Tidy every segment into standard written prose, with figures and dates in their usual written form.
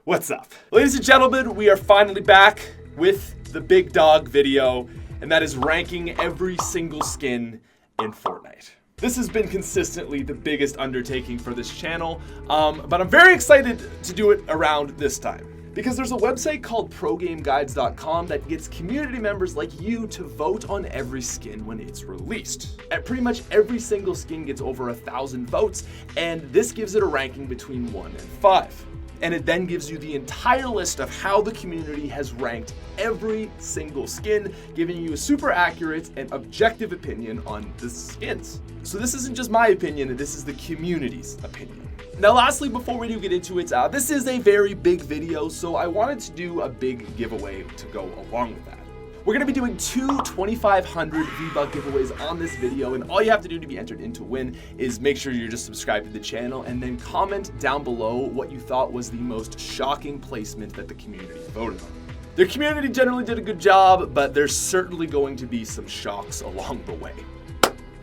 What's up? Ladies and gentlemen, we are finally back with the big dog video, and that is ranking every single skin in Fortnite. This has been consistently the biggest undertaking for this channel, but I'm very excited to do it around this time. Because there's a website called ProGameGuides.com that gets community members like you to vote on every skin when it's released. And pretty much every single skin gets over 1,000 votes, and this gives it a ranking between 1 and 5. And it then gives you the entire list of how the community has ranked every single skin, giving you a super accurate and objective opinion on the skins. So this isn't just my opinion, this is the community's opinion. Now lastly, before we do get into it, this is a very big video, so I wanted to do a big giveaway to go along with that. We're going to be doing two 2,500 V-Buck giveaways on this video, and all you have to do to be entered in to win is make sure you're just subscribed to the channel and then comment down below what you thought was the most shocking placement that the community voted on. The community generally did a good job, but there's certainly going to be some shocks along the way.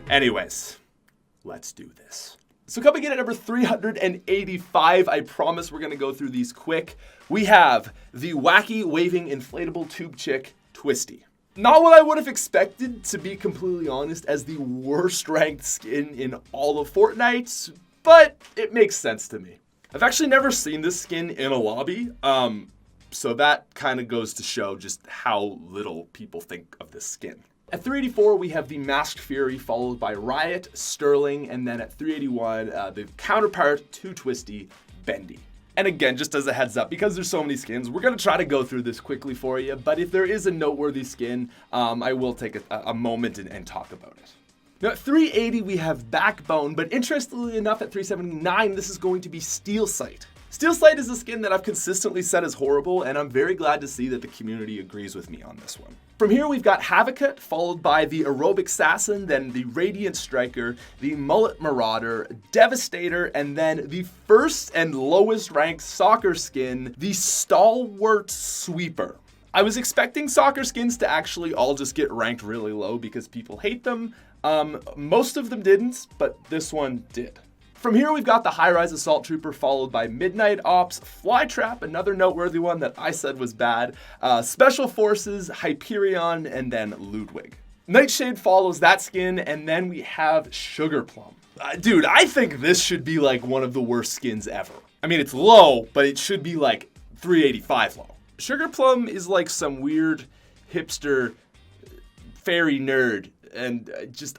Anyways, let's do this. So coming in at number 385, I promise we're going to go through these quick. We have the wacky waving inflatable tube chick, Twisty. Not what I would have expected, to be completely honest, as the worst ranked skin in all of Fortnite, but it makes sense to me. I've actually never seen this skin in a lobby, so that kind of goes to show just how little people think of this skin. At 384, we have the Masked Fury, followed by Riot, Sterling, and then at 381, the counterpart to Twisty, Bendy. And again, just as a heads up, because there's so many skins, we're going to try to go through this quickly for you, but if there is a noteworthy skin, I will take a moment and talk about it. Now at 380, we have Backbone, but interestingly enough, at 379, this is going to be Steel Sight. Steel Sight is a skin that I've consistently said is horrible, and I'm very glad to see that the community agrees with me on this one. From here, we've got Habakkuk, followed by the Aerobic Assassin, then the Radiant Striker, the Mullet Marauder, Devastator, and then the first and lowest ranked soccer skin, the Stalwart Sweeper. I was expecting soccer skins to actually all just get ranked really low because people hate them. Most of them didn't, but this one did. From here, we've got the High-Rise Assault Trooper, followed by Midnight Ops, Flytrap, another noteworthy one that I said was bad, Special Forces, Hyperion, and then Ludwig. Nightshade follows that skin, and then we have Sugar Plum. Dude, I think this should be like one of the worst skins ever. I mean, it's low, but it should be like 385 low. Sugar Plum is like some weird hipster fairy nerd, and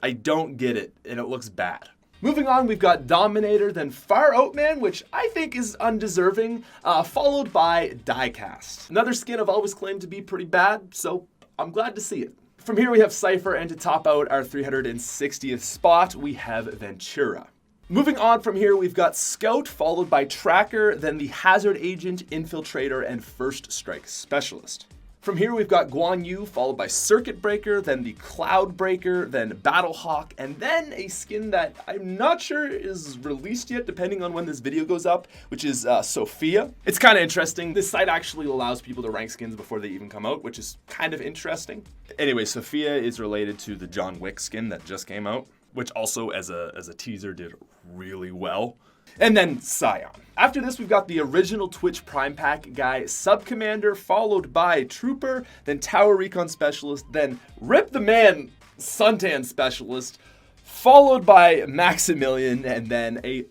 I don't get it, and it looks bad. Moving on, we've got Dominator, then Far Out Man, which I think is undeserving, followed by Diecast. Another skin I've always claimed to be pretty bad, so I'm glad to see it. From here we have Cypher, and to top out our 360th spot, we have Ventura. Moving on from here, we've got Scout, followed by Tracker, then the Hazard Agent, Infiltrator, and First Strike Specialist. From here, we've got Guan Yu, followed by Circuit Breaker, then the Cloud Breaker, then Battlehawk, and then a skin that I'm not sure is released yet, depending on when this video goes up, which is Sofia. It's kind of interesting. This site actually allows people to rank skins before they even come out, which is kind of interesting. Anyway, Sofia is related to the John Wick skin that just came out, which also, as a teaser, did really well. And then Scion. After this, we've got the original Twitch Prime Pack guy, Sub-Commander, followed by Trooper, then Tower Recon Specialist, then Rip the Man Suntan Specialist, followed by Maximilian, and then a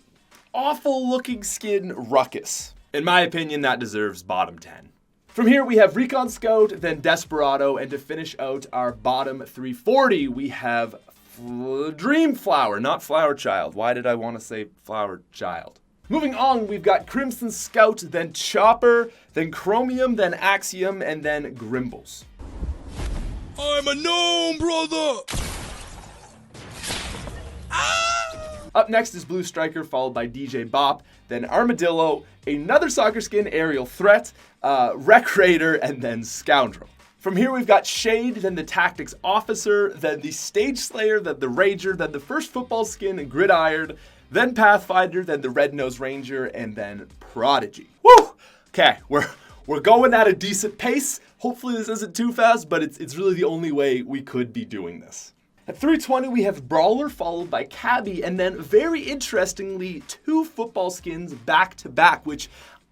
awful looking skin, Ruckus. In my opinion, that deserves bottom 10. From here, we have Recon Scout, then Desperado, and to finish out our bottom 340, we have Dream Flower, not Flower Child. Why did I want to say Flower Child? Moving on, we've got Crimson Scout, then Chopper, then Chromium, then Axiom, and then Grimbles. I'm a gnome, brother! Up next is Blue Striker, followed by DJ Bop, then Armadillo, another soccer skin, Aerial Threat, Wreck Raider, and then Scoundrel. From here, we've got Shade, then the Tactics Officer, then the Stage Slayer, then the Rager, then the first football skin, Gridiron, then Pathfinder, then the Red Nose Ranger, and then Prodigy. Woo! Okay, we're going at a decent pace. Hopefully this isn't too fast, but it's really the only way we could be doing this. At 320, we have Brawler, followed by Cabby, and then very interestingly, two football skins back to back, which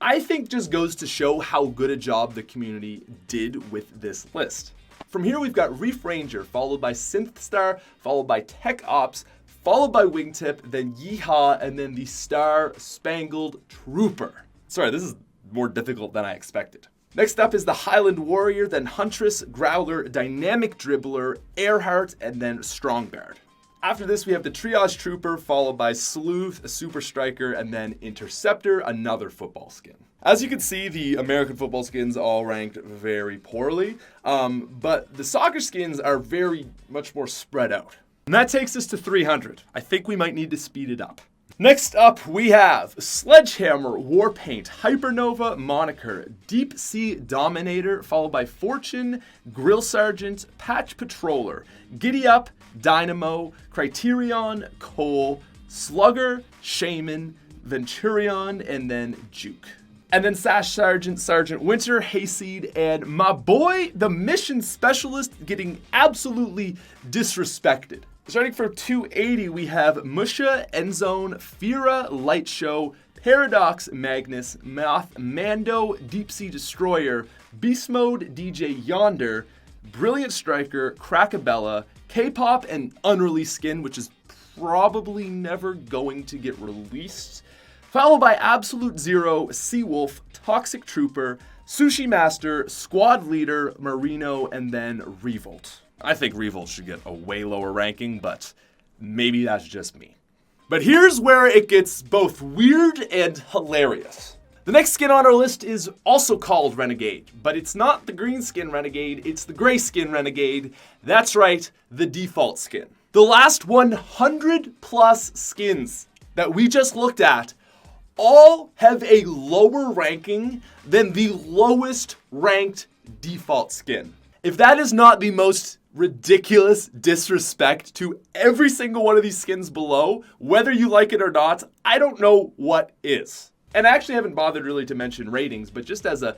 I think just goes to show how good a job the community did with this list. From here, we've got Reef Ranger, followed by Synth Star, followed by Tech Ops, followed by Wingtip, then Yeehaw, and then the Star Spangled Trooper. Sorry, this is more difficult than I expected. Next up is the Highland Warrior, then Huntress, Growler, Dynamic Dribbler, Earhart, and then Strongguard. After this, we have the Triage Trooper, followed by Sleuth, a Super Striker, and then Interceptor, another football skin. As you can see, the American football skins all ranked very poorly, but the soccer skins are very much more spread out. And that takes us to 300. I think we might need to speed it up. Next up, we have Sledge Hammer, Warpaint, Hypernova, Moniker, Deep Sea Dominator, followed by Fortune, Grill Sergeant, Patch Patroller, Giddy Up, Dynamo, Criterion, Cole, Slugger, Shaman, Venturion, and then Juke. And then Sash Sergeant, Sergeant Winter, Hayseed, and my boy, the Mission Specialist, getting absolutely disrespected. Starting for 280, we have Musha, Endzone, Fira, Light Show, Paradox, Magnus, Moth, Mando, Deep Sea Destroyer, Beast Mode, DJ Yonder, Brilliant Striker, Crackabella, K-Pop, and unreleased skin, which is probably never going to get released. Followed by Absolute Zero, Seawolf, Toxic Trooper, Sushi Master, Squad Leader, Marino, and then Revolt. I think Revolt should get a way lower ranking, but maybe that's just me. But here's where it gets both weird and hilarious. The next skin on our list is also called Renegade, but it's not the green skin Renegade, it's the gray skin Renegade. That's right, the default skin. The last 100 plus skins that we just looked at all have a lower ranking than the lowest ranked default skin. If that is not the most ridiculous disrespect to every single one of these skins below, whether you like it or not, I don't know what is. And I actually haven't bothered really to mention ratings, but just as a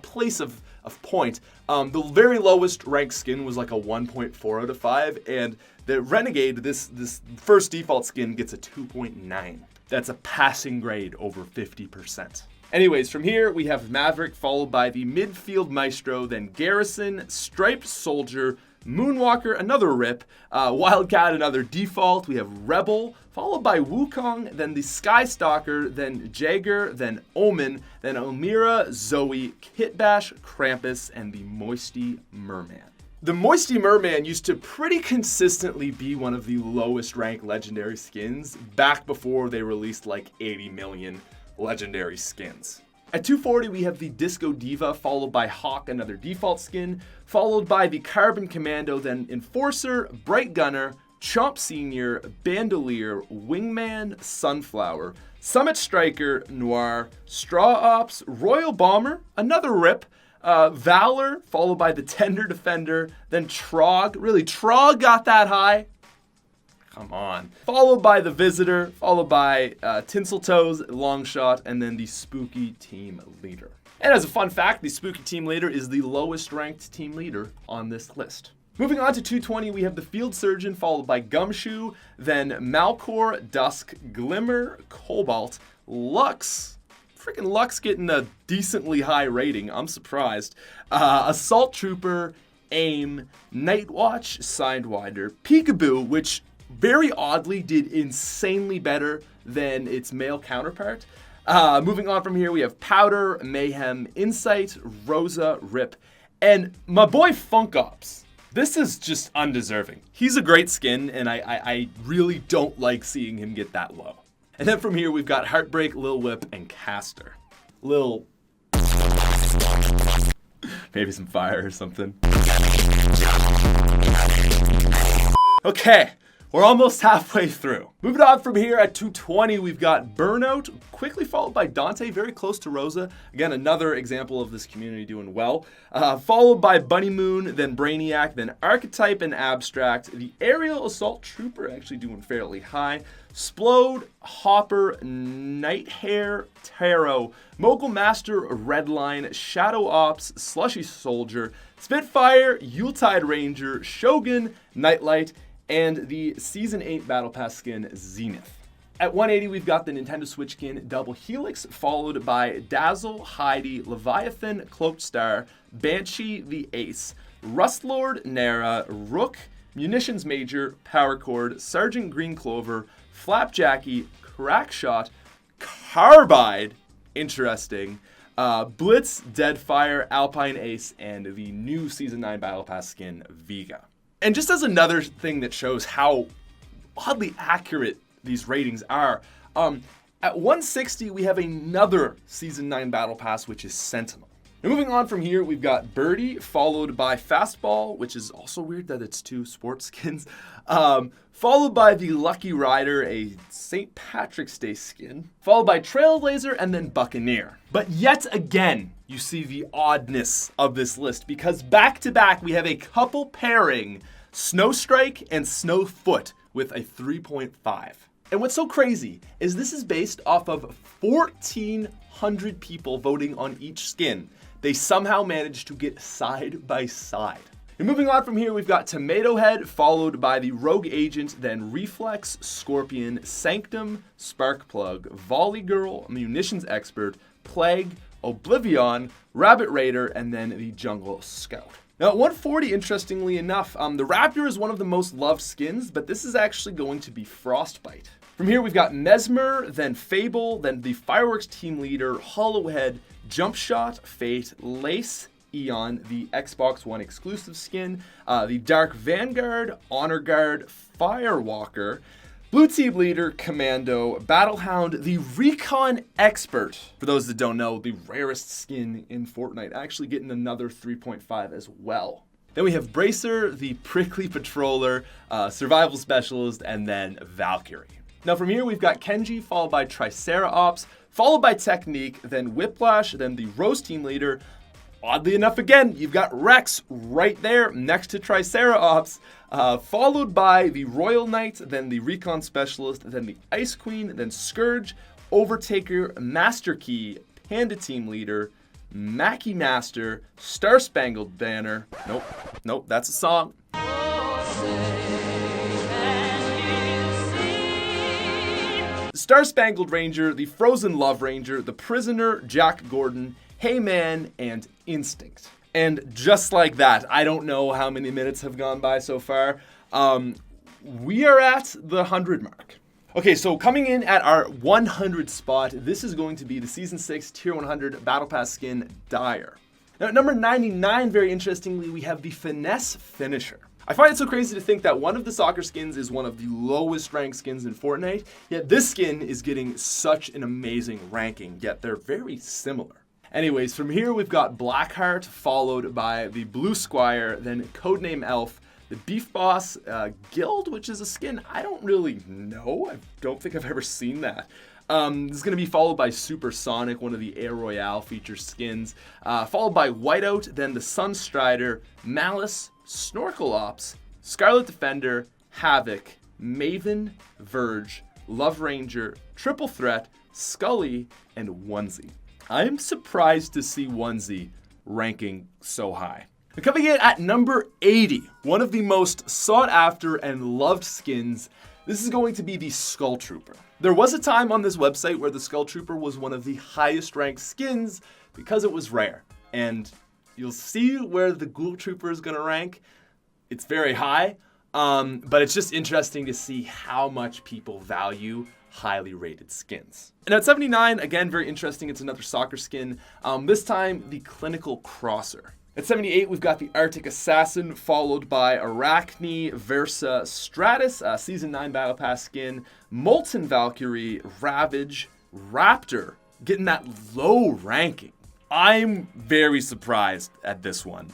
place of point, the very lowest ranked skin was like a 1.4 out of 5, and the Renegade, this first default skin, gets a 2.9. That's a passing grade over 50%. Anyways, from here, we have Maverick, followed by the Midfield Maestro, then Garrison, Striped Soldier, Moonwalker, another Rip, Wildcat, another Default. We have Rebel, followed by Wukong, then the Sky Stalker, then Jagger, then Omen, then Elmira, Zoe, Kitbash, Krampus, and the Moisty Merman. The Moisty Merman used to pretty consistently be one of the lowest ranked legendary skins back before they released like 80 million legendary skins. At 240, we have the Disco Diva, followed by Hawk, another default skin, followed by the Carbon Commando, then Enforcer, Bright Gunner, Chomp Senior, Bandolier, Wingman, Sunflower, Summit Striker, Noir, Straw Ops, Royal Bomber, another Rip, Valor, followed by the Tender Defender, then Trog. Really, Trog got that high? Come on. Followed by the Visitor, followed by Tinseltoes, Longshot, and then the Spooky Team Leader. And as a fun fact, the Spooky Team Leader is the lowest ranked team leader on this list. Moving on to 220, we have the Field Surgeon, followed by Gumshoe, then Malcor, Dusk, Glimmer, Cobalt, Lux. Freaking Lux getting a decently high rating, I'm surprised. Assault Trooper, AIM, Nightwatch, Sidewinder, Peekaboo, which very oddly did insanely better than its male counterpart. Moving on from here, we have Powder, Mayhem, Insight, Rosa, Rip, and my boy Funk Ops. This is just undeserving. He's a great skin, and I really don't like seeing him get that low. And then from here, we've got Heartbreak, Lil Whip, and Caster. Lil... maybe some fire or something. Okay. We're almost halfway through. Moving on from here at 220, we've got Burnout, quickly followed by Dante, very close to Rosa. Again, another example of this community doing well. Followed by Bunny Moon, then Brainiac, then Archetype and Abstract. The Aerial Assault Trooper actually doing fairly high. Splode, Hopper, Nighthair, Tarot, Mogul Master, Redline, Shadow Ops, Slushy Soldier, Spitfire, Yuletide Ranger, Shogun, Nightlight, and the Season 8 Battle Pass skin, Zenith. At 180, we've got the Nintendo Switch skin Double Helix, followed by Dazzle, Heidi, Leviathan, Cloaked Star, Banshee, the Ace, Rustlord, Nara, Rook, Munitions Major, Power Cord, Sergeant Green Clover, Flapjacky, Crackshot, Carbide, interesting, Blitz, Deadfire, Alpine Ace, and the new Season 9 Battle Pass skin, Vega. And just as another thing that shows how oddly accurate these ratings are, at 160, we have another Season 9 Battle Pass, which is Sentinel. Now, moving on from here, we've got Birdie, followed by Fastball, which is also weird that it's two sports skins, followed by the Lucky Rider, a St. Patrick's Day skin, followed by Trailblazer, and then Buccaneer. But yet again, you see the oddness of this list, because back-to-back, we have a couple pairing Snowstrike and Snowfoot with a 3.5. And what's so crazy is this is based off of 1,400 people voting on each skin. They somehow managed to get side by side. And moving on from here, we've got Tomato Head, followed by the Rogue Agent, then Reflex, Scorpion, Sanctum, Sparkplug, Volley Girl, Munitions Expert, Plague, Oblivion, Rabbit Raider, and then the Jungle Scout. Now at 140, interestingly enough, the Raptor is one of the most loved skins, but this is actually going to be Frostbite. From here, we've got Mesmer, then Fable, then the Fireworks Team Leader, Hollowhead, Jump Shot, Fate, Lace, Eon, the Xbox One exclusive skin, the Dark Vanguard, Honor Guard, Firewalker, Blue Team Leader, Commando, Battlehound, the Recon Expert. For those that don't know, the rarest skin in Fortnite, actually getting another 3.5 as well. Then we have Bracer, the Prickly Patroller, Survival Specialist, and then Valkyrie. Now from here, we've got Kenji, followed by Triceratops, followed by Technique, then Whiplash, then the Rose Team Leader. Oddly enough, again, you've got Rex right there next to Triceratops, followed by the Royal Knight, then the Recon Specialist, then the Ice Queen, then Scourge, Overtaker, Master Key, Panda Team Leader, Mackie Master, Star Spangled Banner. Nope, that's a song. Star Spangled Ranger, the Frozen Love Ranger, the Prisoner, Jack Gordon, Hey Man, and Instinct. And just like that, I don't know how many minutes have gone by so far. We are at the 100 mark. Okay, so coming in at our 100 spot, this is going to be the Season 6 Tier 100 Battle Pass skin, Dire. Now at number 99, very interestingly, we have the Finesse Finisher. I find it so crazy to think that one of the soccer skins is one of the lowest ranked skins in Fortnite, yet this skin is getting such an amazing ranking, yet they're very similar. Anyways, from here we've got Blackheart, followed by the Blue Squire, then Codename Elf, the Beef Boss Guild, which is a skin I don't really know. I don't think I've ever seen that. This is going to be followed by Supersonic, one of the Air Royale feature skins, followed by Whiteout, then the Sunstrider, Malice, Snorkel Ops, Scarlet Defender, Havoc, Maven, Verge, Love Ranger, Triple Threat, Scully, and Onesie. I'm surprised to see Onesie ranking so high. And coming in at number 80, one of the most sought after and loved skins, this is going to be the Skull Trooper. There was a time on this website where the Skull Trooper was one of the highest ranked skins because it was rare. And you'll see where the Ghoul Trooper is going to rank. It's very high, but it's just interesting to see how much people value highly rated skins. And at 79, again, very interesting. It's another soccer skin. This time, the Clinical Crosser. At 78, we've got the Arctic Assassin, followed by Arachne, Versa, Stratus, Season 9 Battle Pass skin, Molten Valkyrie, Ravage, Raptor, getting that low ranking. I'm very surprised at this one.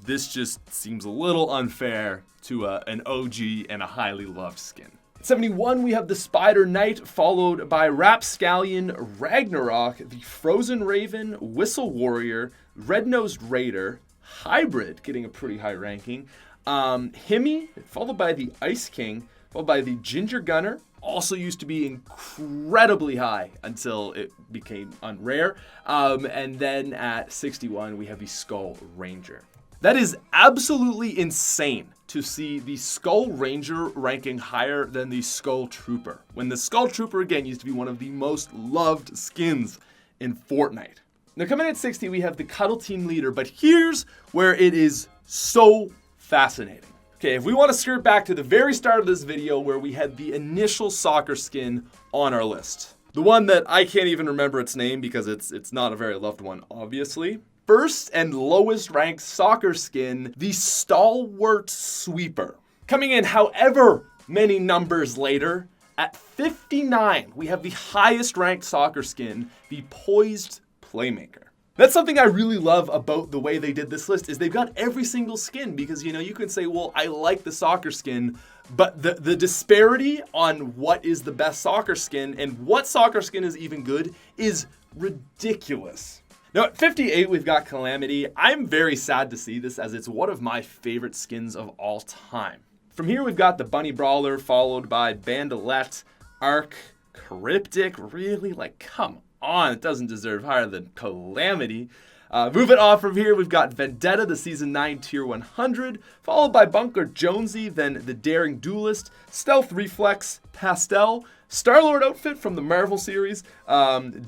This just seems a little unfair to an OG and a highly loved skin. At 71, we have the Spider Knight, followed by Rapscallion, Ragnarok, the Frozen Raven, Whistle Warrior, Red-Nosed Raider, Hybrid, getting a pretty high ranking, Himi, followed by the Ice King, followed by the Ginger Gunner, also used to be incredibly high until it became unrare. And then at 61, we have the Skull Ranger. That is absolutely insane to see the Skull Ranger ranking higher than the Skull Trooper, when the Skull Trooper, again, used to be one of the most loved skins in Fortnite. Now, coming in at 60, we have the Cuddle Team Leader, but here's where it is so fascinating. Okay, if we want to skirt back to the very start of this video where we had the initial soccer skin on our list, the one that I can't even remember its name because it's not a very loved one, obviously. First and lowest ranked soccer skin, the Stalwart Sweeper. Coming in however many numbers later, at 59, we have the highest ranked soccer skin, the Poised Playmaker. That's something I really love about the way they did this list, is they've got every single skin because, you know, you can say, well, I like the soccer skin, but the disparity on what is the best soccer skin and what soccer skin is even good is ridiculous. Now at 58, we've got Calamity. I'm very sad to see this as it's one of my favorite skins of all time. From here, we've got the Bunny Brawler, followed by Bandolette, Arc, Cryptic. Really, like, come on, it doesn't deserve higher than Calamity. Moving on from here, we've got Vendetta, the Season 9 Tier 100, followed by Bunker Jonesy, then the Daring Duelist, Stealth Reflex, Pastel, Star-Lord outfit from the Marvel series,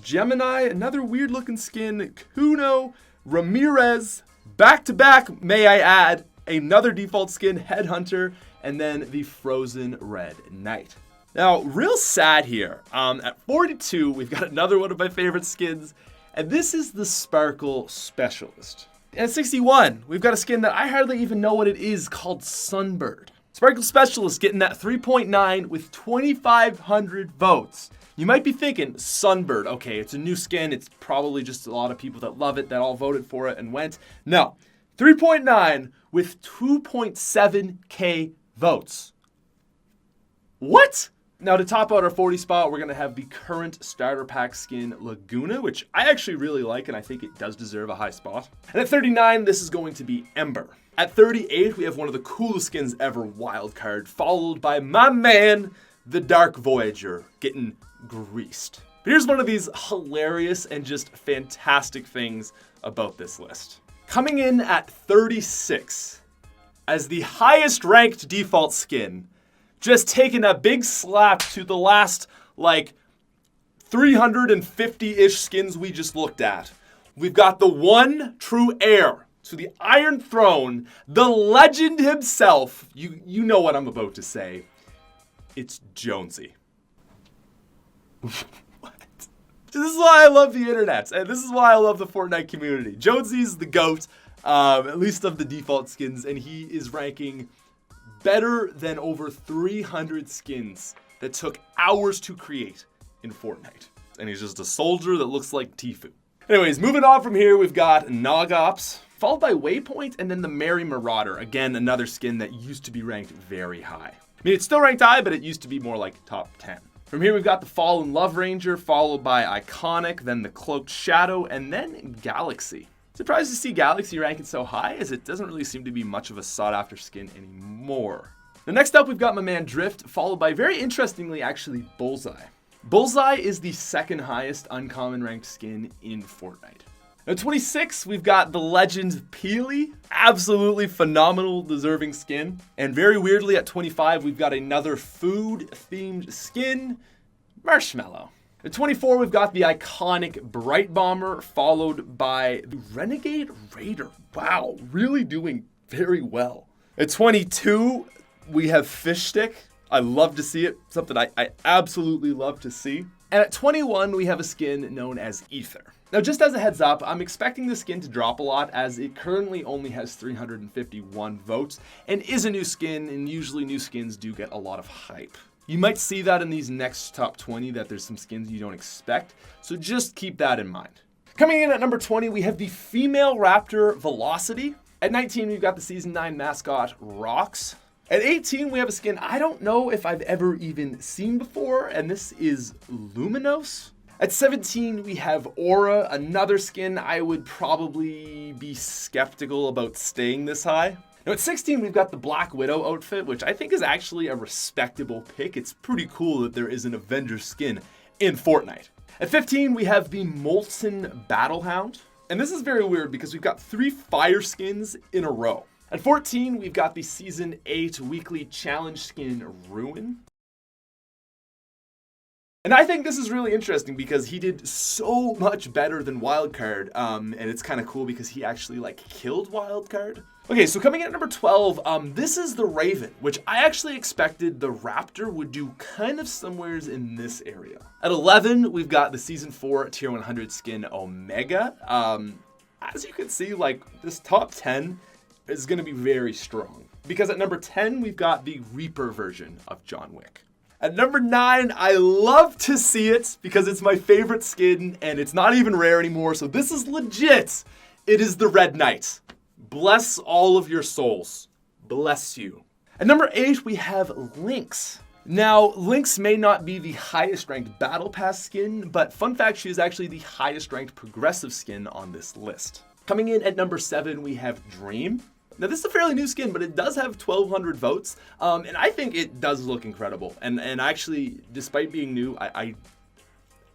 Gemini, another weird-looking skin, Kuno, Ramirez, back-to-back, may I add, another default skin, Headhunter, and then the Frozen Red Knight. Now, real sad here. At 42, we've got another one of my favorite skins, and this is the Sparkle Specialist. And at 61, we've got a skin that I hardly even know what it is, called Sunbird. Sparkle Specialist getting that 3.9 with 2,500 votes. You might be thinking, Sunbird, okay, it's a new skin, it's probably just a lot of people that love it, that all voted for it and went. No, 3.9 with 2.7k votes. What? Now, to top out our 40 spot, we're going to have the current starter pack skin, Laguna, which I actually really like, and I think it does deserve a high spot. And at 39, this is going to be Ember. At 38, we have one of the coolest skins ever, Wildcard, followed by my man, the Dark Voyager, getting greased. But here's one of these hilarious and just fantastic things about this list. Coming in at 36, as the highest ranked default skin, just taking a big slap to the last, like, 350-ish skins we just looked at. We've got the one true heir to the Iron Throne, the legend himself. You know what I'm about to say. It's Jonesy. What? This is why I love the internet, and this is why I love the Fortnite community. Jonesy's the GOAT, at least of the default skins, and he is ranking better than over 300 skins that took hours to create in Fortnite. And he's just a soldier that looks like Tfue. Anyways, moving on from here, we've got Nog Ops, followed by Waypoint, and then the Merry Marauder. Again, another skin that used to be ranked very high. I mean, it's still ranked high, but it used to be more like top 10. From here, we've got the Fallen Love Ranger, followed by Iconic, then the Cloaked Shadow, and then Galaxy. Surprised to see Galaxy ranking so high, as it doesn't really seem to be much of a sought-after skin anymore. The next up, we've got my man Drift, followed by, very interestingly, actually, Bullseye. Bullseye is the second highest uncommon ranked skin in Fortnite. At 26, we've got the legend Peely, absolutely phenomenal, deserving skin. And very weirdly, at 25, we've got another food-themed skin, Marshmallow. At 24, we've got the iconic Bright Bomber, followed by the Renegade Raider. Wow, really doing very well. At 22, we have Fish Stick. I love to see it, something I absolutely love to see. And at 21, we have a skin known as Ether. Now, just as a heads up, I'm expecting the skin to drop a lot as it currently only has 351 votes and is a new skin, and usually new skins do get a lot of hype. You might see that in these next top 20 that there's some skins you don't expect, so just keep that in mind. Coming in at number 20, we have the Female Raptor Velocity. At 19, we've got the Season 9 mascot Rocks. At 18, we have a skin I don't know if I've ever even seen before, and this is Luminos. At 17, we have Aura, another skin I would probably be skeptical about staying this high. Now at 16, we've got the Black Widow outfit, which I think is actually a respectable pick. It's pretty cool that there is an Avenger skin in Fortnite. At 15, we have the Molten Battlehound. And this is very weird because we've got 3 fire skins in a row. At 14, we've got the Season 8 weekly challenge skin, Ruin. And I think this is really interesting because he did so much better than Wildcard, and it's kind of cool because he actually like killed Wildcard. Okay, so coming in at number 12, this is the Raven, which I actually expected the Raptor would do kind of somewheres in this area. At 11, we've got the Season 4 Tier 100 skin, Omega. As you can see, like this top 10 is going to be very strong because at number 10, we've got the Reaper version of John Wick. At number 9, I love to see it because it's my favorite skin and it's not even rare anymore, so this is legit. It is the Red Knight. Bless all of your souls. Bless you. At number 8, we have Lynx. Now, Lynx may not be the highest ranked Battle Pass skin, but fun fact, she is actually the highest ranked progressive skin on this list. Coming in at number 7, we have Dream. Now, this is a fairly new skin, but it does have 1,200 votes, and I think it does look incredible. And actually, despite being new, I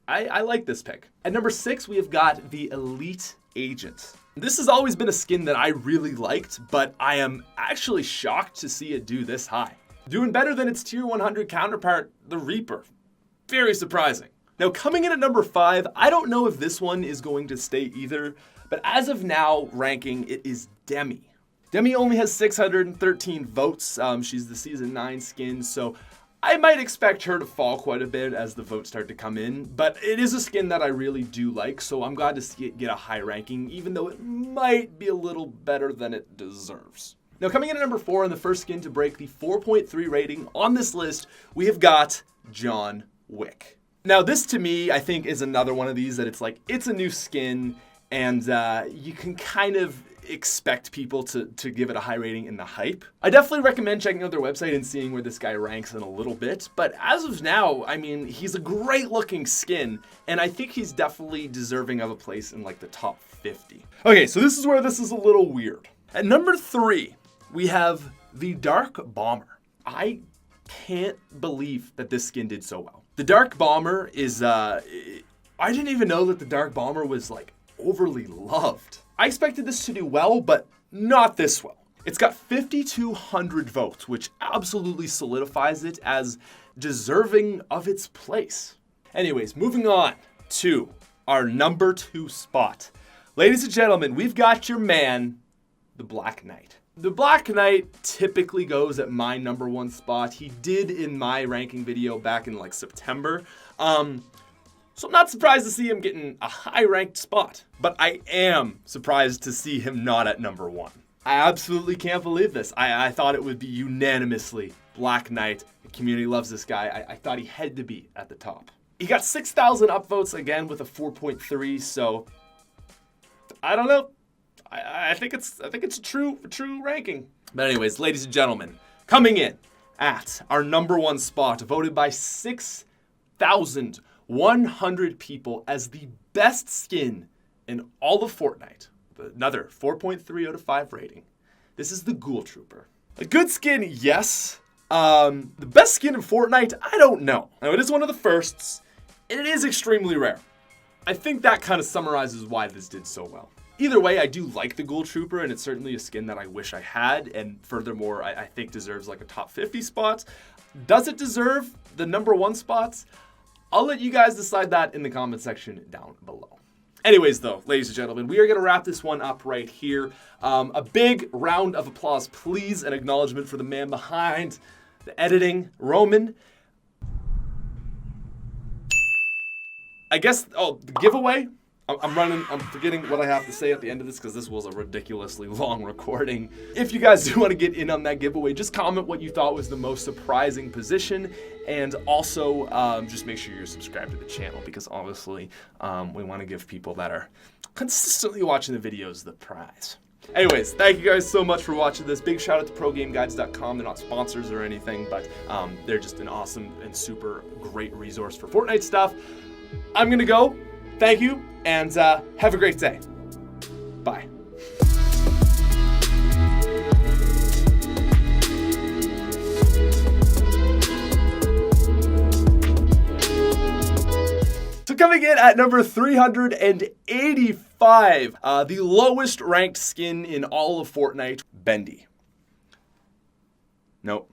like this pick. At number 6, we have got the Elite Agent. This has always been a skin that I really liked, but I am actually shocked to see it do this high. Doing better than its Tier 100 counterpart, the Reaper. Very surprising. Now, coming in at number 5, I don't know if this one is going to stay either, but as of now, ranking, it is Demi. Demi only has 613 votes. She's the Season 9 skin, so I might expect her to fall quite a bit as the votes start to come in, but it is a skin that I really do like, so I'm glad to see it get a high ranking, even though it might be a little better than it deserves. Now, coming in at number 4 and the first skin to break the 4.3 rating on this list, we have got John Wick. Now, this to me, I think, is another one of these that it's like, it's a new skin, and you can kind of expect people to give it a high rating in the hype. I definitely recommend checking out their website and seeing where this guy ranks in a little bit, but as of now, I mean, he's a great looking skin, and I think he's definitely deserving of a place in like the top 50. Okay, so this is where this is a little weird. At number 3, we have the Dark Bomber. I can't believe that this skin did so well. The Dark Bomber is, I didn't even know that the Dark Bomber was like overly loved. I expected this to do well, but not this well. It's got 5,200 votes, which absolutely solidifies it as deserving of its place. Anyways, moving on to our number 2 spot. Ladies and gentlemen, we've got your man, the Black Knight. The Black Knight typically goes at my number 1 spot. He did in my ranking video back in like September. So I'm not surprised to see him getting a high-ranked spot, but I am surprised to see him not at number 1. I absolutely can't believe this. I thought it would be unanimously Black Knight. The community loves this guy. I thought he had to be at the top. He got 6,000 upvotes again with a 4.3, so I don't know. I think it's a true ranking. But anyways, ladies and gentlemen, coming in at our number 1 spot, voted by 6,100 people as the best skin in all of Fortnite. Another 4.3 out of 5 rating. This is the Ghoul Trooper. A good skin, yes. The best skin in Fortnite, I don't know. Now, it is one of the firsts, and it is extremely rare. I think that kind of summarizes why this did so well. Either way, I do like the Ghoul Trooper, and it's certainly a skin that I wish I had, and furthermore, I think deserves like a top 50 spot. Does it deserve the number 1 spots? I'll let you guys decide that in the comment section down below. Anyways, though, ladies and gentlemen, we are going to wrap this one up right here. A big round of applause, please, and acknowledgement for the man behind the editing, Roman. I guess, the giveaway. I'm forgetting what I have to say at the end of this because this was a ridiculously long recording. If you guys do want to get in on that giveaway, just comment what you thought was the most surprising position, and also just make sure you're subscribed to the channel because obviously we want to give people that are consistently watching the videos the prize. Anyways, thank you guys so much for watching this. Big shout out to ProGameGuides.com. They're not sponsors or anything, but they're just an awesome and super great resource for Fortnite stuff. I'm going to go. Thank you, and have a great day. Bye. To coming in at number 385, the lowest ranked skin in all of Fortnite, Bendy. Nope.